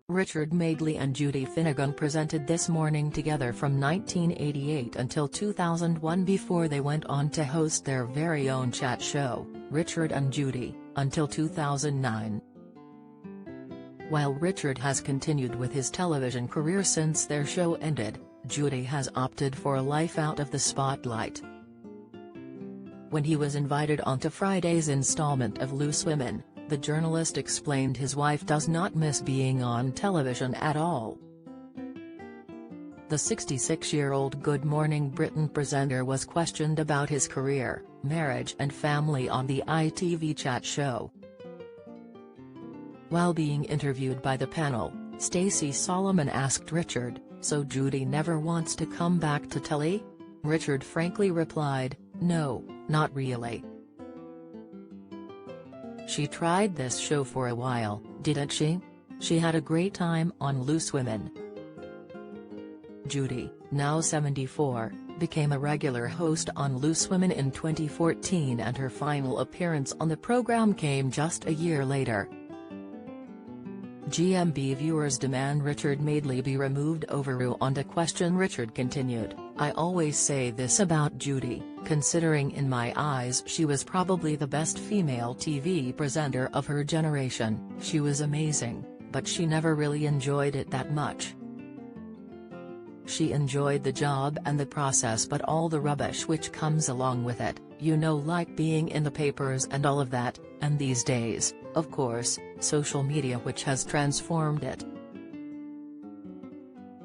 Richard Madeley and Judy Finnegan presented This Morning together from 1988 until 2001 before they went on to host their very own chat show, Richard and Judy, until 2009. While Richard has continued with his television career since their show ended, Judy has opted for a life out of the spotlight. When he was invited onto Friday's installment of Loose Women, the journalist explained his wife does not miss being on television at all. The 66-year-old Good Morning Britain presenter was questioned about his career, marriage and family on the ITV chat show. While being interviewed by the panel, Stacey Solomon asked Richard, "So Judy never wants to come back to telly?" Richard frankly replied, "No, not really. She tried this show for a while, didn't she? She had a great time on Loose Women." Judy, now 74, became a regular host on Loose Women in 2014 and her final appearance on the program came just a year later. GMB viewers demand Richard Madeley be removed over on the question. Richard continued, "I always say this about Judy, considering in my eyes she was probably the best female TV presenter of her generation. She was amazing, but she never really enjoyed it that much. She enjoyed the job and the process, but all the rubbish which comes along with it, you know, like being in the papers and all of that, and these days, of course, social media which has transformed it.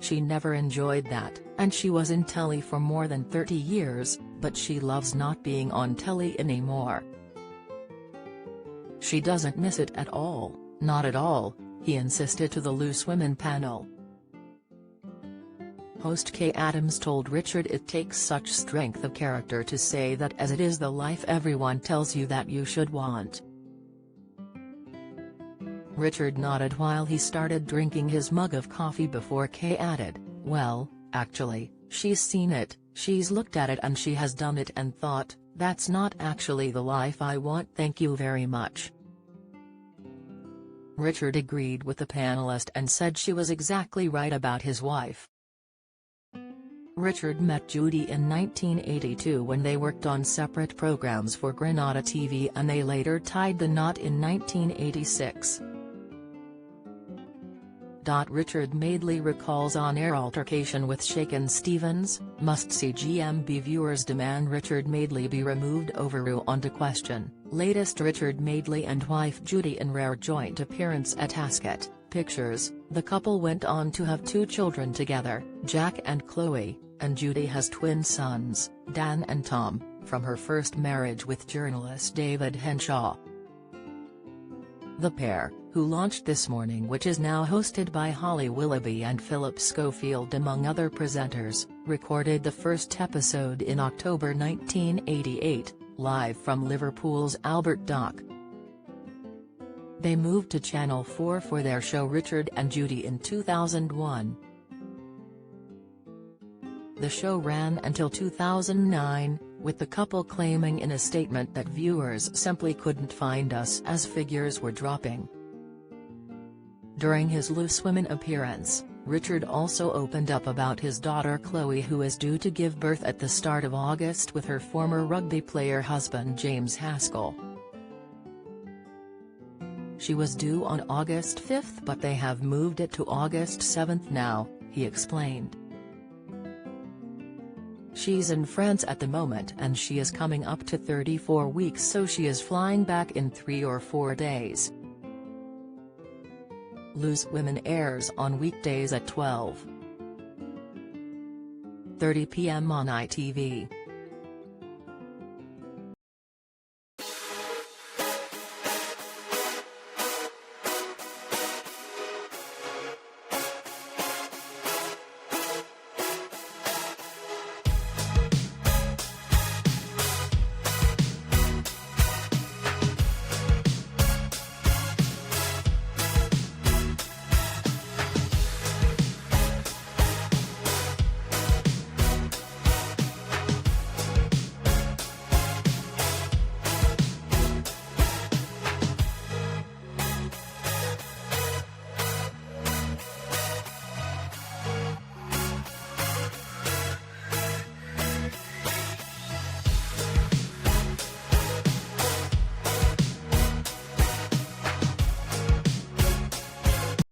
She never enjoyed that, and she was in telly for more than 30 years, but she loves not being on telly anymore. She doesn't miss it at all, not at all," he insisted to the Loose Women panel. Host Kay Adams told Richard, "It takes such strength of character to say that, as it is the life everyone tells you that you should want." Richard nodded while he started drinking his mug of coffee before Kay added, "Well, actually, she's seen it, she's looked at it and she has done it and thought, that's not actually the life I want, thank you very much." Richard agreed with the panelist and said she was exactly right about his wife. Richard met Judy in 1982 when they worked on separate programs for Granada TV and they later tied the knot in 1986. Richard Madeley recalls on-air altercation with Shakin' Stevens, must-see. GMB viewers demand Richard Madeley be removed over on the question. Latest: Richard Madeley and wife Judy in rare joint appearance at Ascot. Pictures: the couple went on to have 2 children together, Jack and Chloe, and Judy has twin sons, Dan and Tom, from her first marriage with journalist David Henshaw. The pair, who launched This Morning, which is now hosted by Holly Willoughby and Philip Schofield among other presenters, recorded the first episode in October 1988, live from Liverpool's Albert Dock. They moved to Channel 4 for their show Richard and Judy in 2001. The show ran until 2009, with the couple claiming in a statement that viewers simply couldn't find us as figures were dropping. During his Loose Women appearance, Richard also opened up about his daughter Chloe, who is due to give birth at the start of August with her former rugby player husband James Haskell. She was due on August 5 but they have moved it to August 7 now, he explained. She's in France at the moment and she is coming up to 34 weeks, so she is flying back in 3 or 4 days. Loose Women airs on weekdays at 12:30 p.m. on ITV.